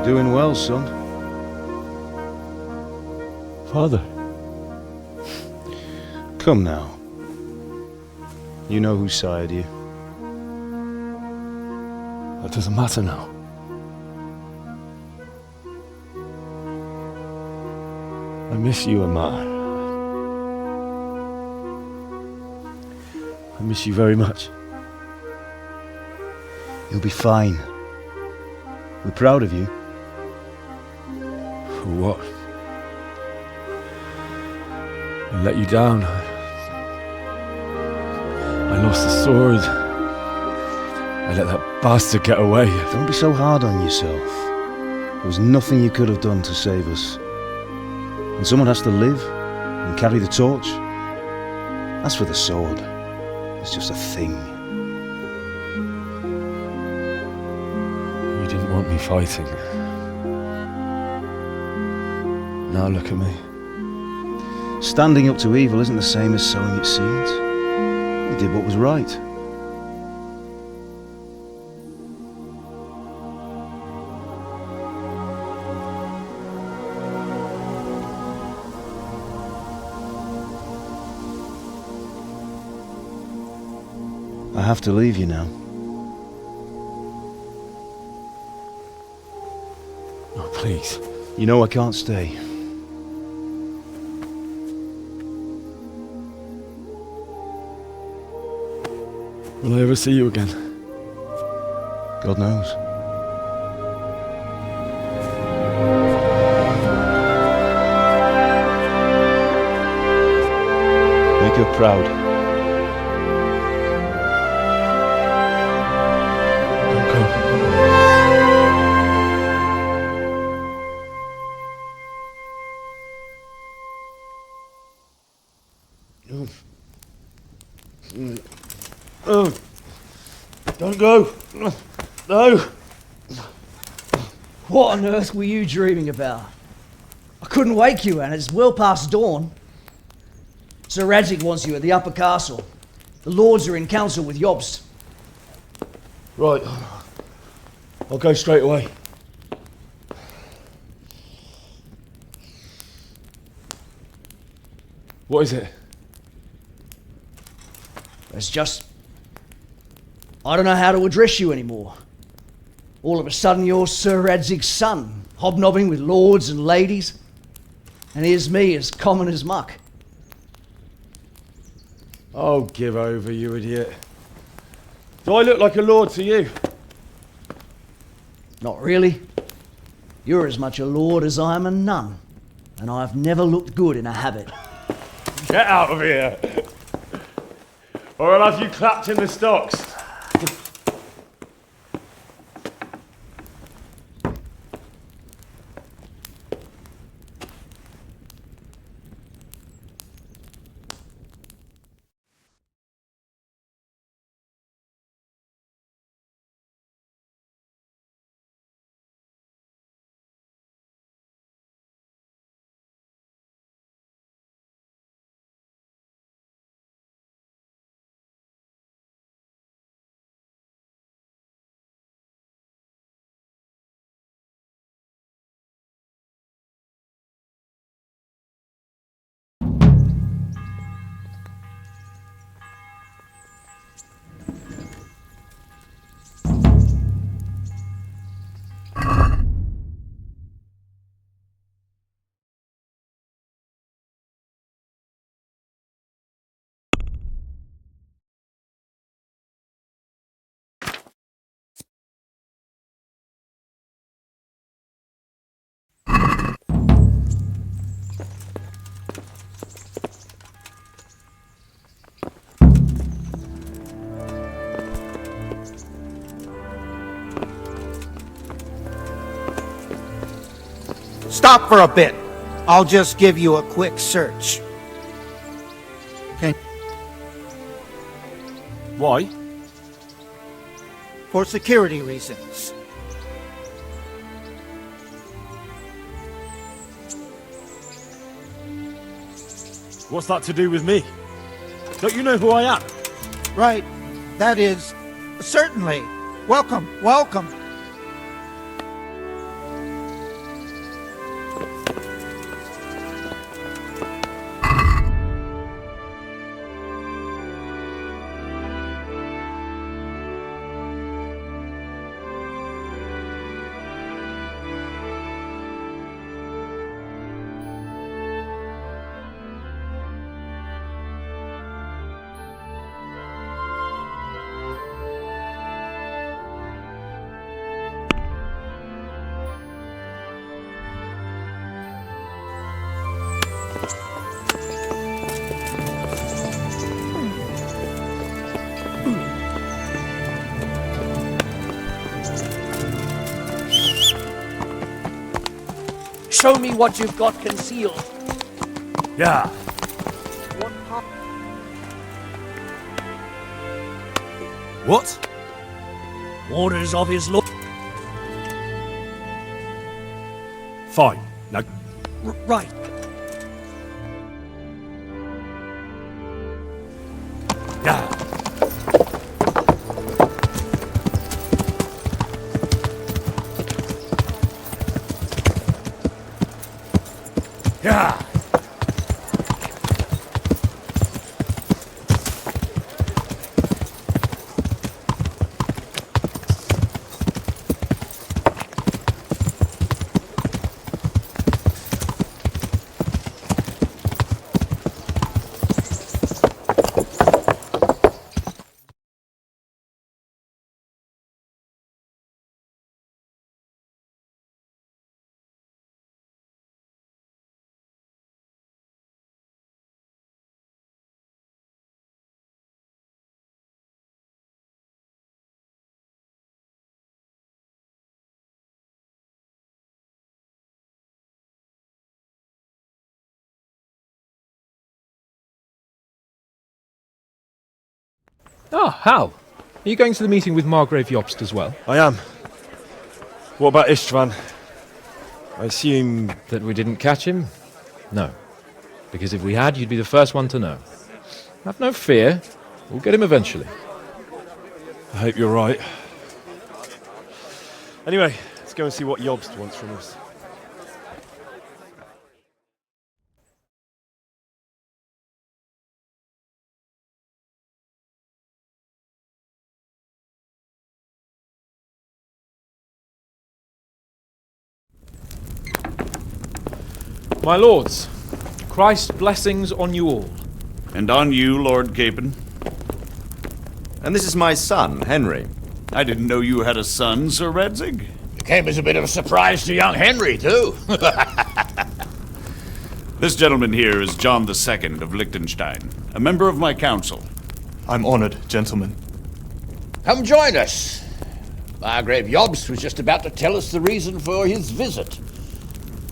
Doing well, son. Father. Come now. You know who sired you. That doesn't matter now. I miss you, Emma. I miss you very much. You'll be fine. We're proud of you. For what? I let you down. I lost the sword. I let that bastard get away. Don't be so hard on yourself. There was nothing you could have done to save us. And someone has to live and carry the torch. As for the sword, it's just a thing. You didn't want me fighting. Now look at me. Standing up to evil isn't the same as sowing its seeds. You did what was right. I have to leave you now. Oh, please. You know I can't stay. Will I ever see you again? God knows. Make her proud. Don't go. Oh, don't go. No. What on earth were you dreaming about? I couldn't wake you, and it's well past dawn. Sir Radzig wants you at the upper castle. The lords are in council with Jobst. Right. I'll go straight away. What is it? It's just... I don't know how to address you anymore. All of a sudden you're Sir Radzig's son, hobnobbing with lords and ladies. And here's me, as common as muck. Oh, give over, you idiot. Do I look like a lord to you? Not really. You're as much a lord as I am a nun. And I've never looked good in a habit. Get out of here! Or I'll have you clapped in the stocks. Stop for a bit. I'll just give you a quick search. Okay. Why? For security reasons. What's that to do with me? Don't you know who I am? Right. That is... certainly. Welcome, welcome. show me what you've got concealed. Yeah. What? Orders of his lord. Fine. Now, Right. yeah. Yeah. Ah, Hal. Are you going to the meeting with Margrave Jobst as well? I am. What about Istvan? I assume... That we didn't catch him? No. Because if we had, you'd be the first one to know. Have no fear. We'll get him eventually. I hope you're right. Anyway, let's go and see what Jobst wants from us. My lords, Christ's blessings on you all. And on you, Lord Capon. And this is my son, Henry. I didn't know you had a son, Sir Redzig. It came as a bit of a surprise to young Henry, too. This gentleman here is John II of Liechtenstein, a member of my council. I'm honored, gentlemen. Come join us. Margrave Jobst was just about to tell us the reason for his visit.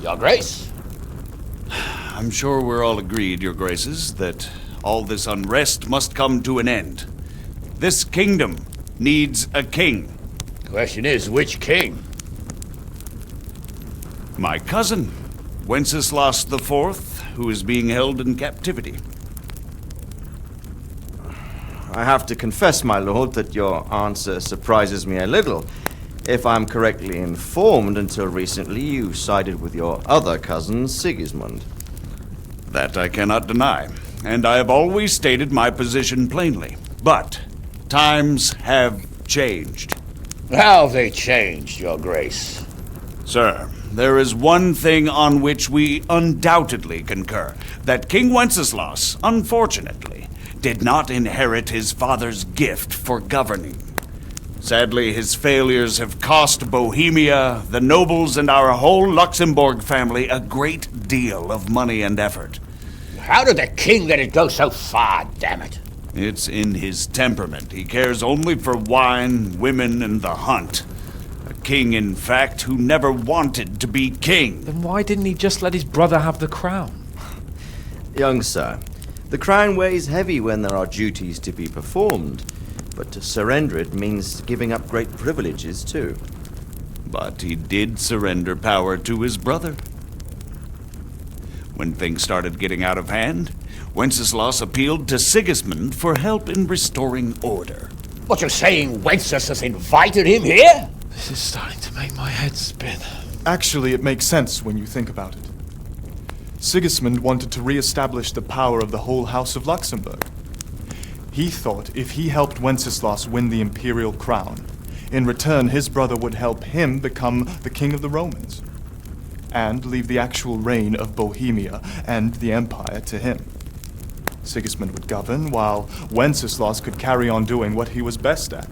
Your Grace? I'm sure we're all agreed, Your Graces, that all this unrest must come to an end. This kingdom needs a king. Question is, which king? My cousin, Wenceslas IV, who is being held in captivity. I have to confess, my lord, that your answer surprises me a little. If I'm correctly informed, until recently you sided with your other cousin, Sigismund. That I cannot deny, and I have always stated my position plainly. But times have changed. How have they changed, Your Grace? Sir, there is one thing on which we undoubtedly concur, that King Wenceslas, unfortunately, did not inherit his father's gift for governing. Sadly, his failures have cost Bohemia, the nobles, and our whole Luxembourg family a great deal of money and effort. How did the king let it go so far, damn it? It's in his temperament. He cares only for wine, women, and the hunt. A king, in fact, who never wanted to be king. Then why didn't he just let his brother have the crown? Young sir, the crown weighs heavy when there are duties to be performed, but to surrender it means giving up great privileges too. But he did surrender power to his brother. When things started getting out of hand, Wenceslas appealed to Sigismund for help in restoring order. What, you're saying Wenceslas invited him here? This is starting to make my head spin. Actually, it makes sense when you think about it. Sigismund wanted to re-establish the power of the whole House of Luxembourg. He thought if he helped Wenceslas win the imperial crown, in return his brother would help him become the king of the Romans, and leave the actual reign of Bohemia and the empire to him. Sigismund would govern, while Wenceslas could carry on doing what he was best at,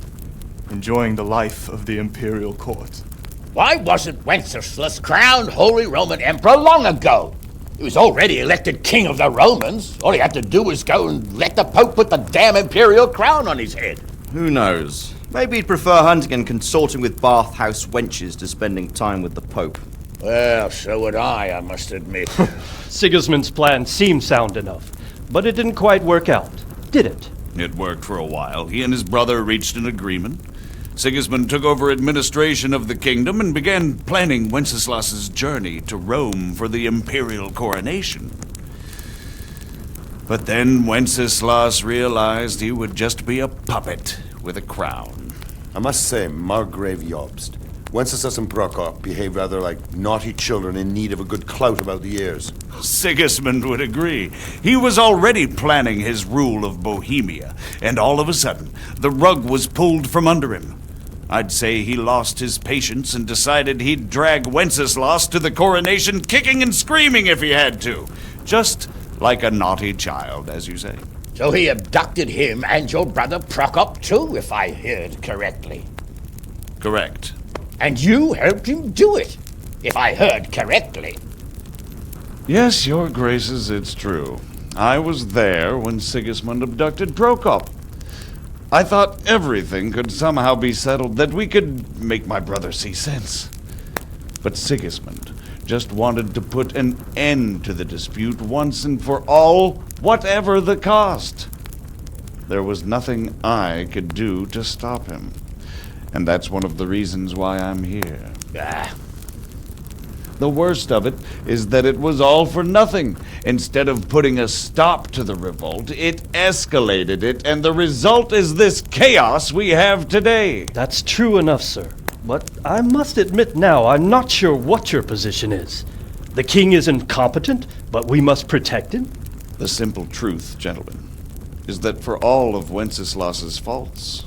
enjoying the life of the imperial court. Why wasn't Wenceslas crowned Holy Roman Emperor long ago? He was already elected king of the Romans. All he had to do was go and let the Pope put the damn imperial crown on his head. Who knows? Maybe he'd prefer hunting and consorting with bathhouse wenches to spending time with the Pope. Well, so would I must admit. Sigismund's plan seemed sound enough, but it didn't quite work out, did it? It worked for a while. He and his brother reached an agreement. Sigismund took over administration of the kingdom and began planning Wenceslas's journey to Rome for the imperial coronation. But then Wenceslas realized he would just be a puppet with a crown. I must say, Margrave Jobst, Wenceslas and Prokop behave rather like naughty children in need of a good clout about the ears. Sigismund would agree. He was already planning his rule of Bohemia, and all of a sudden, the rug was pulled from under him. I'd say he lost his patience and decided he'd drag Wenceslas to the coronation kicking and screaming if he had to. Just like a naughty child, as you say. So he abducted him and your brother Prokop too, if I heard correctly. Correct. And you helped him do it, if I heard correctly. Yes, your graces, it's true. I was there when Sigismund abducted Prokop. I thought everything could somehow be settled, that we could make my brother see sense. But Sigismund just wanted to put an end to the dispute once and for all, whatever the cost. There was nothing I could do to stop him. And that's one of the reasons why I'm here. The worst of it is that it was all for nothing. Instead of putting a stop to the revolt, it escalated it, and the result is this chaos we have today. That's true enough, sir. But I must admit now, I'm not sure what your position is. The king is incompetent, but we must protect him? The simple truth, gentlemen, is that for all of Wenceslas's faults,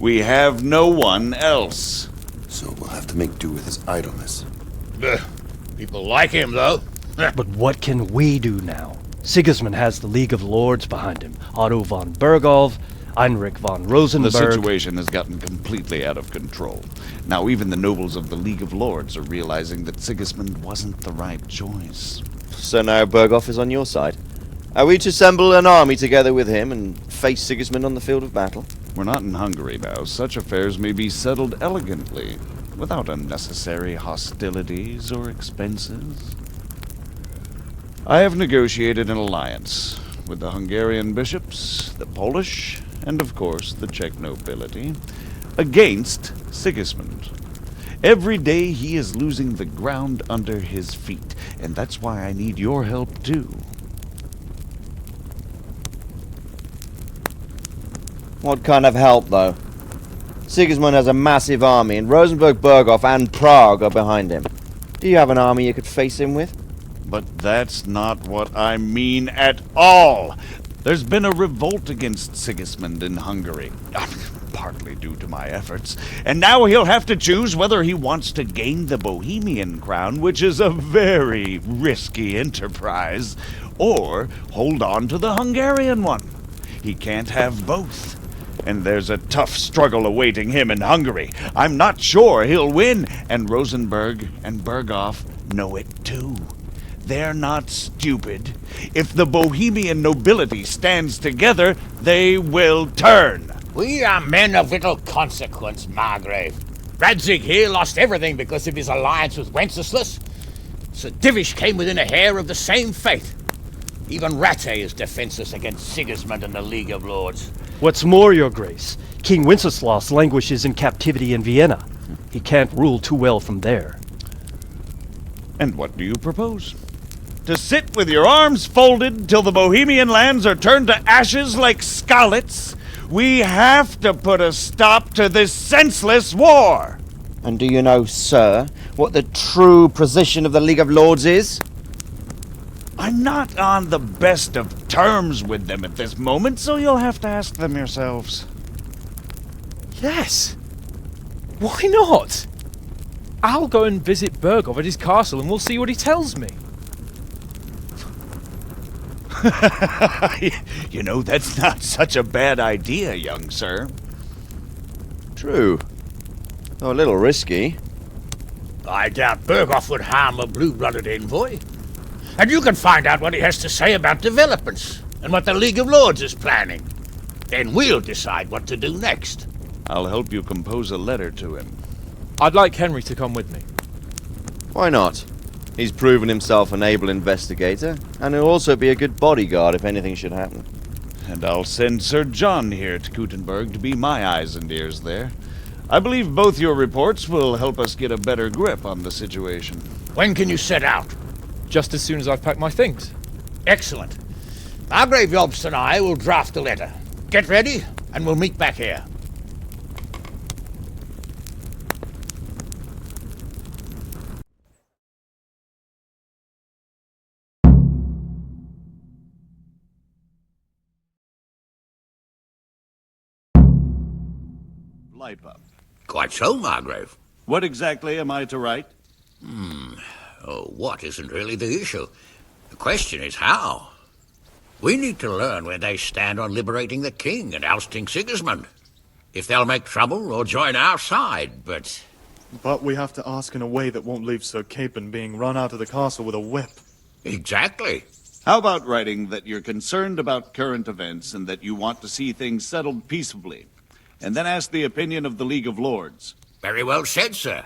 we have no one else. So we'll have to make do with his idleness. People like him, though. But what can we do now? Sigismund has the League of Lords behind him. Otto von Bergholf, Heinrich von Rosenberg. The situation has gotten completely out of control. Now even the nobles of the League of Lords are realizing that Sigismund wasn't the right choice. So now Berghoff is on your side. Are we to assemble an army together with him and face Sigismund on the field of battle? We're not in Hungary now. Such affairs may be settled elegantly, without unnecessary hostilities or expenses. I have negotiated an alliance with the Hungarian bishops, the Polish, and of course the Czech nobility, against Sigismund. Every day he is losing the ground under his feet, and that's why I need your help too. What kind of help, though? Sigismund has a massive army, and Rosenberg, Berghoff, and Prague are behind him. Do you have an army you could face him with? But that's not what I mean at all. There's been a revolt against Sigismund in Hungary, partly due to my efforts, and now he'll have to choose whether he wants to gain the Bohemian crown, which is a very risky enterprise, or hold on to the Hungarian one. He can't have both. And there's a tough struggle awaiting him in Hungary. I'm not sure he'll win, and Rosenberg and Berghoff know it too. They're not stupid. If the Bohemian nobility stands together, they will turn. We are men of little consequence, Margrave. Radzig here lost everything because of his alliance with Wenceslas. Sir Divish came within a hair of the same fate. Even Rattay is defenseless against Sigismund and the League of Lords. What's more, your grace, King Wenceslas languishes in captivity in Vienna. He can't rule too well from there. And what do you propose? To sit with your arms folded till the Bohemian lands are turned to ashes like Skalitz? We have to put a stop to this senseless war! And do you know, sir, what the true position of the League of Lords is? I'm not on the best of terms with them at this moment, so you'll have to ask them yourselves. Yes. Why not? I'll go and visit Berghoff at his castle and we'll see what he tells me. You know, that's not such a bad idea, young sir. True. Though a little risky. I doubt Berghoff would harm a blue-blooded envoy. And you can find out what he has to say about developments and what the League of Lords is planning. Then we'll decide what to do next. I'll help you compose a letter to him. I'd like Henry to come with me. Why not? He's proven himself an able investigator, and he'll also be a good bodyguard if anything should happen. And I'll send Sir John here to Kuttenberg to be my eyes and ears there. I believe both your reports will help us get a better grip on the situation. When can you set out? Just as soon as I've packed my things. Excellent. Margrave Jobst and I will draft a letter. Get ready, and we'll meet back here. Lipa. Quite so, Margrave. What exactly am I to write? Oh, what isn't really the issue. The question is how. We need to learn where they stand on liberating the king and ousting Sigismund. If they'll make trouble or join our side, but... But we have to ask in a way that won't leave Sir Capon being run out of the castle with a whip. Exactly. How about writing that you're concerned about current events and that you want to see things settled peaceably? And then ask the opinion of the League of Lords. Very well said, sir.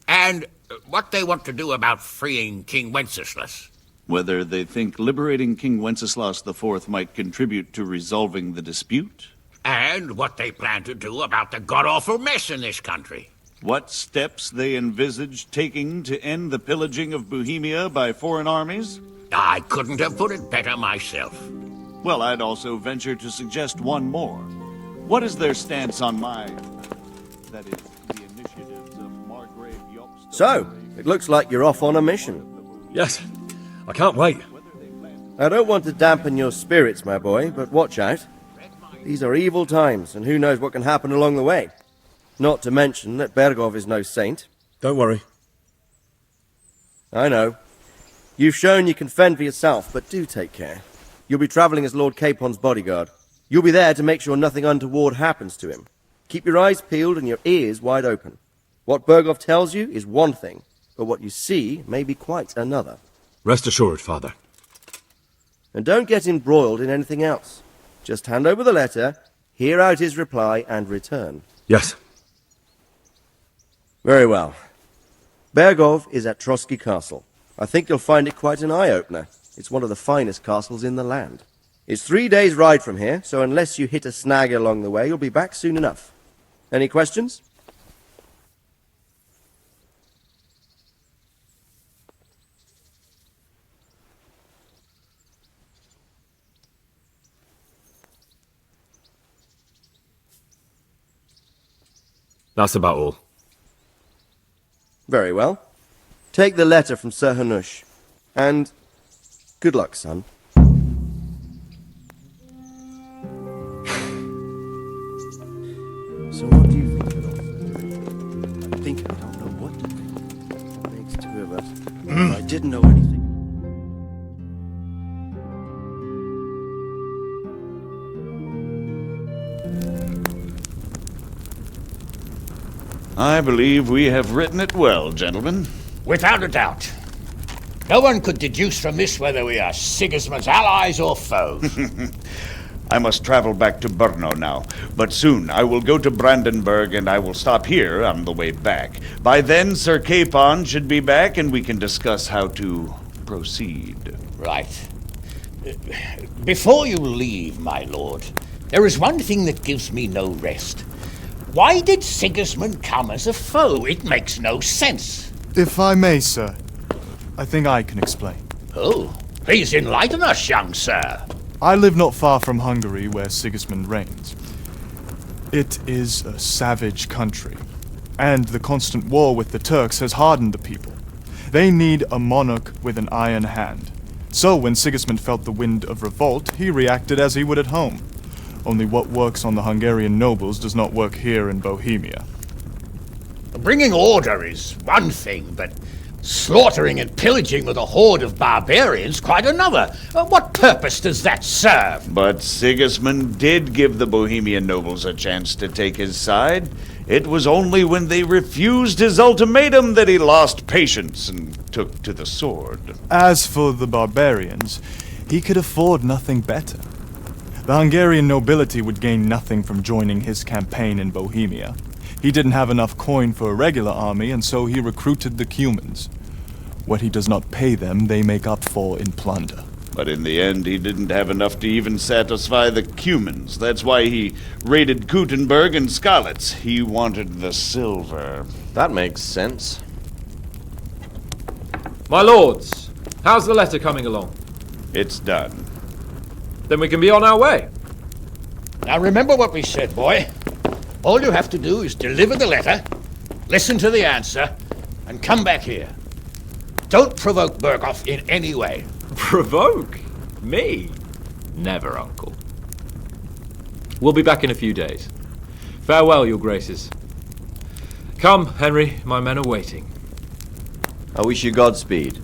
And what they want to do about freeing King Wenceslas. Whether they think liberating King Wenceslas IV might contribute to resolving the dispute. And what they plan to do about the god-awful mess in this country. What steps they envisage taking to end the pillaging of Bohemia by foreign armies. I couldn't have put it better myself. Well, I'd also venture to suggest one more. What is their stance on that is, the initiatives of Margrave Jobst? So, it looks like you're off on a mission. Yes, I can't wait. I don't want to dampen your spirits, my boy, but watch out. These are evil times, and who knows what can happen along the way. Not to mention that Bergov is no saint. Don't worry. I know. You've shown you can fend for yourself, but do take care. You'll be travelling as Lord Capon's bodyguard. You'll be there to make sure nothing untoward happens to him. Keep your eyes peeled and your ears wide open. What Bergov tells you is one thing, but what you see may be quite another. Rest assured, Father. And don't get embroiled in anything else. Just hand over the letter, hear out his reply, and return. Yes. Very well. Bergov is at Trotsky Castle. I think you'll find it quite an eye-opener. It's one of the finest castles in the land. It's 3 days' ride from here, so unless you hit a snag along the way, you'll be back soon enough. Any questions? That's about all. Very well. Take the letter from Sir Hanush. And good luck, son. So what do you think of it all? I think I don't know what to think. What makes two of us? I didn't know anything. I believe we have written it well, gentlemen. Without a doubt. No one could deduce from this whether we are Sigismund's allies or foes. I must travel back to Brno now, but soon I will go to Brandenburg and I will stop here on the way back. By then, Sir Capon should be back and we can discuss how to proceed. Right. Before you leave, my lord, there is one thing that gives me no rest. Why did Sigismund come as a foe? It makes no sense. If I may, sir, I think I can explain. Oh, please enlighten us, young sir. I live not far from Hungary, where Sigismund reigns. It is a savage country, and the constant war with the Turks has hardened the people. They need a monarch with an iron hand. So when Sigismund felt the wind of revolt, he reacted as he would at home. Only what works on the Hungarian nobles does not work here in Bohemia. Bringing order is one thing, but slaughtering and pillaging with a horde of barbarians quite another. What purpose does that serve? But Sigismund did give the Bohemian nobles a chance to take his side. It was only when they refused his ultimatum that he lost patience and took to the sword. As for the barbarians, he could afford nothing better. The Hungarian nobility would gain nothing from joining his campaign in Bohemia. He didn't have enough coin for a regular army, and so he recruited the Cumans. What he does not pay them, they make up for in plunder. But in the end, he didn't have enough to even satisfy the Cumans. That's why he raided Gutenberg and Skalitz. He wanted the silver. That makes sense. My lords, how's the letter coming along? It's done. Then we can be on our way. Now remember what we said, boy. All you have to do is deliver the letter, listen to the answer, and come back here. Don't provoke Berghoff in any way. Provoke? Me? Never, Uncle. We'll be back in a few days. Farewell, your graces. Come, Henry, my men are waiting. I wish you Godspeed.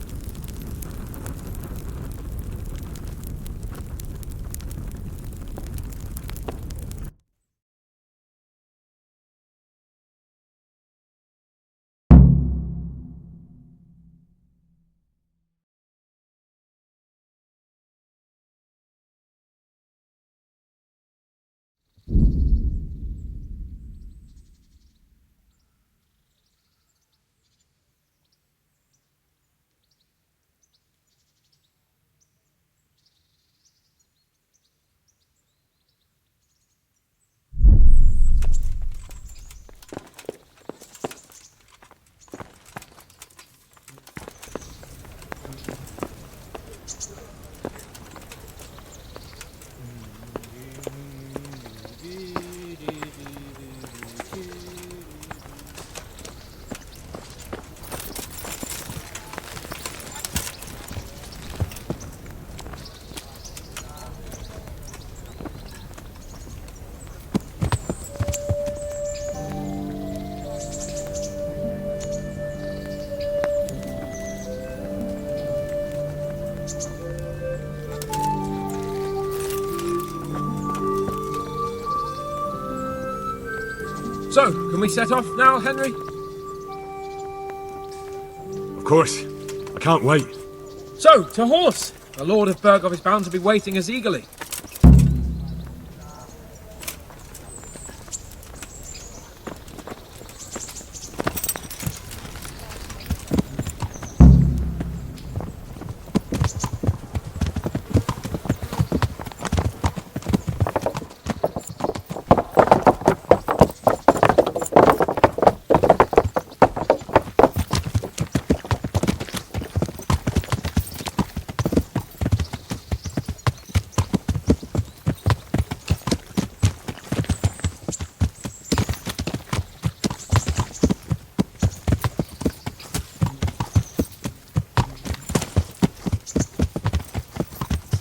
So, can we set off now, Henry? Of course. I can't wait. So, to horse! The Lord of Berghoff is bound to be waiting us eagerly.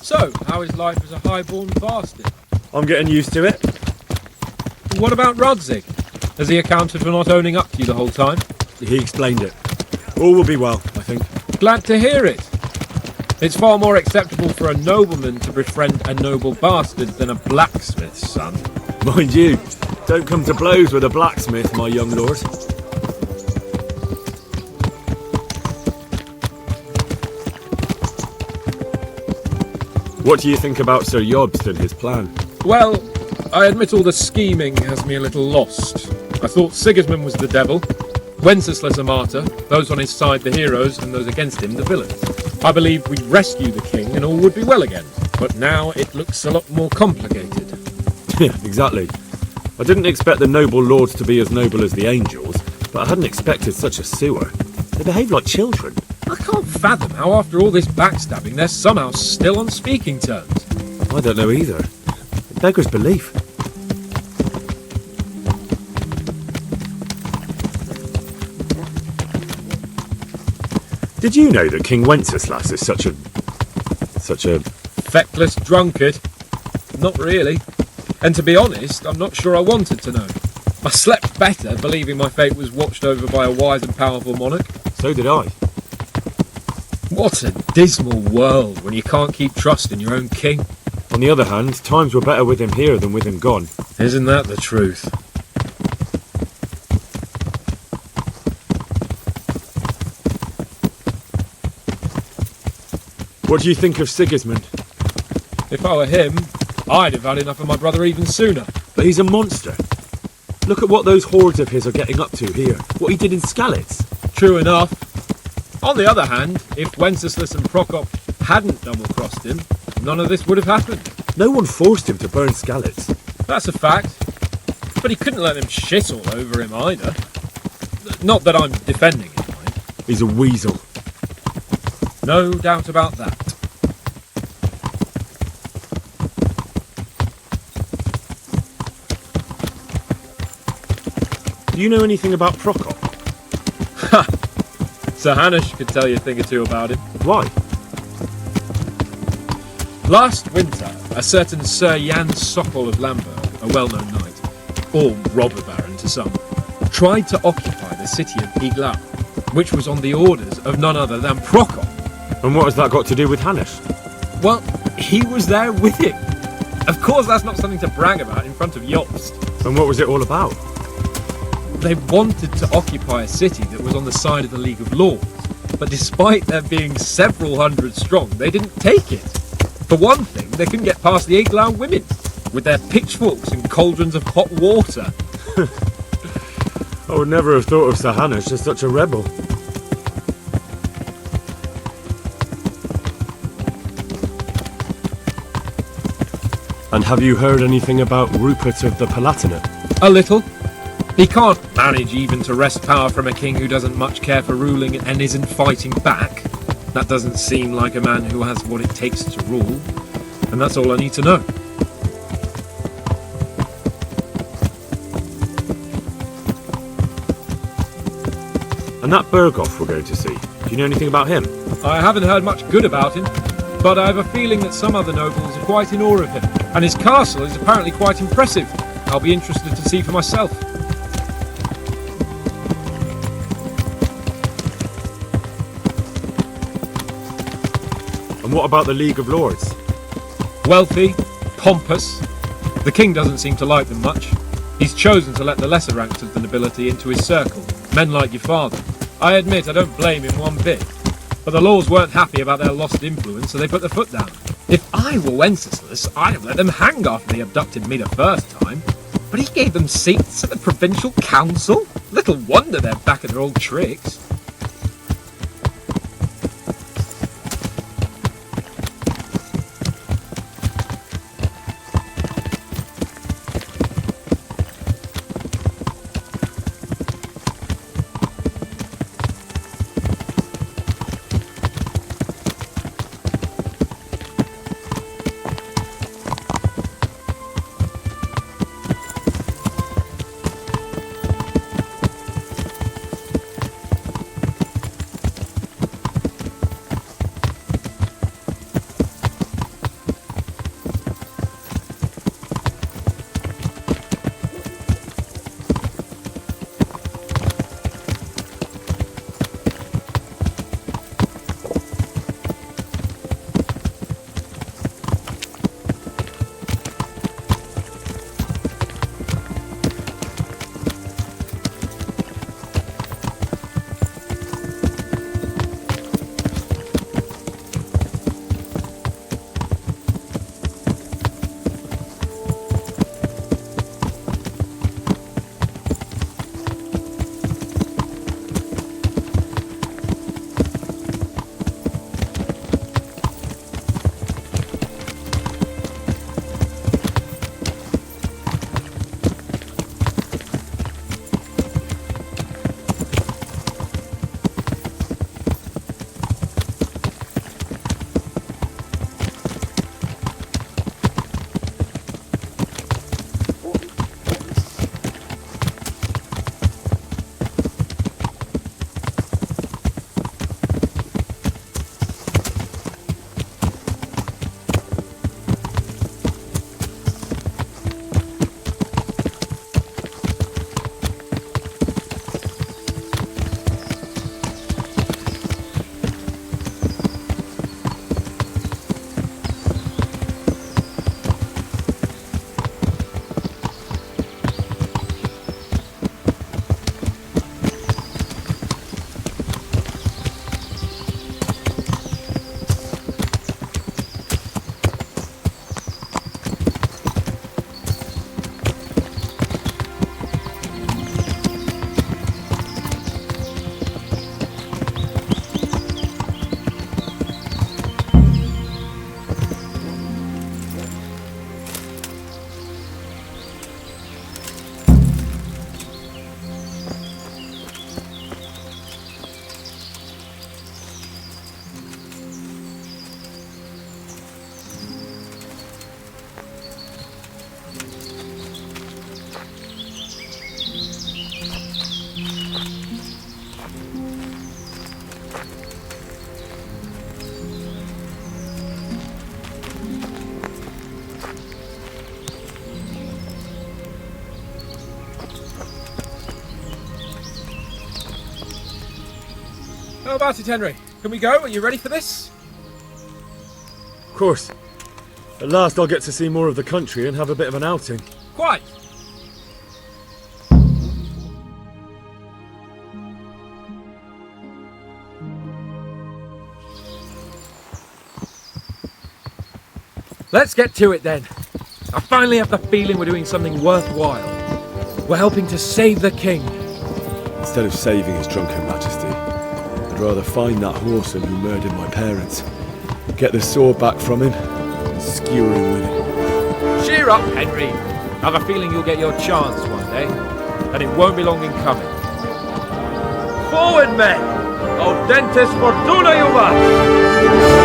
So, how is life as a highborn bastard? I'm getting used to it. What about Rodzig? Has he accounted for not owning up to you the whole time? He explained it. All will be well, I think. Glad to hear it. It's far more acceptable for a nobleman to befriend a noble bastard than a blacksmith's son. Mind you, don't come to blows with a blacksmith, my young lord. What do you think about Sir Jobst and his plan? Well, I admit all the scheming has me a little lost. I thought Sigismund was the devil, Wenceslas a martyr, those on his side the heroes, and those against him the villains. I believed we'd rescue the king and all would be well again, but now it looks a lot more complicated. Yeah, exactly. I didn't expect the noble lords to be as noble as the angels, but I hadn't expected such a sewer. They behave like children. I can't fathom how after all this backstabbing they're somehow still on speaking terms. I don't know either. It beggars belief. Did you know that King Wenceslas is such a feckless drunkard? Not really. And to be honest, I'm not sure I wanted to know. I slept better believing my fate was watched over by a wise and powerful monarch. So did I. What a dismal world when you can't keep trust in your own king. On the other hand, times were better with him here than with him gone. Isn't that the truth? What do you think of Sigismund? If I were him, I'd have had enough of my brother even sooner. But he's a monster. Look at what those hordes of his are getting up to here. What he did in Skalitz. True enough. On the other hand, if Wenceslas and Prokop hadn't double-crossed him, none of this would have happened. No one forced him to burn Skalitz. That's a fact. But he couldn't let them shit all over him either. Not that I'm defending him, mind. He's a weasel. No doubt about that. Do you know anything about Prokop? Ha! Sir Hanush could tell you a thing or two about him. Why? Last winter, a certain Sir Jan Sokol of Lamberg, a well-known knight, or robber baron to some, tried to occupy the city of Iglau, which was on the orders of none other than Prokop. And what has that got to do with Hanush? Well, he was there with him. Of course, that's not something to brag about in front of Jobst. And what was it all about? They wanted to occupy a city that was on the side of the League of Lords, but despite there being several hundred strong, they didn't take it. For one thing, they couldn't get past the Iglau women, with their pitchforks and cauldrons of hot water. I would never have thought of Sir Hanush as such a rebel. And have you heard anything about Rupert of the Palatinate? A little. He can't manage even to wrest power from a king who doesn't much care for ruling and isn't fighting back. That doesn't seem like a man who has what it takes to rule. And that's all I need to know. And that Berghoff we're going to see, do you know anything about him? I haven't heard much good about him, but I have a feeling that some other nobles are quite in awe of him. And his castle is apparently quite impressive. I'll be interested to see for myself. And what about the League of Lords? Wealthy, pompous. The king doesn't seem to like them much. He's chosen to let the lesser ranks of the nobility into his circle, men like your father. I admit I don't blame him one bit, but the Lords weren't happy about their lost influence, so they put their foot down. If I were Wenceslas, I'd have let them hang after they abducted me the first time, but he gave them seats at the provincial council? Little wonder they're back at their old tricks. How about it, Henry? Can we go? Are you ready for this? Of course. At last I'll get to see more of the country and have a bit of an outing. Quite. Let's get to it then. I finally have the feeling we're doing something worthwhile. We're helping to save the king. Instead of saving his drunken majesty, I'd rather find that whoreson who murdered my parents, get the sword back from him, and skewer him with it. Cheer up, Henry. I have a feeling you'll get your chance one day, and it won't be long in coming. Forward, men! Audentes fortuna juvat!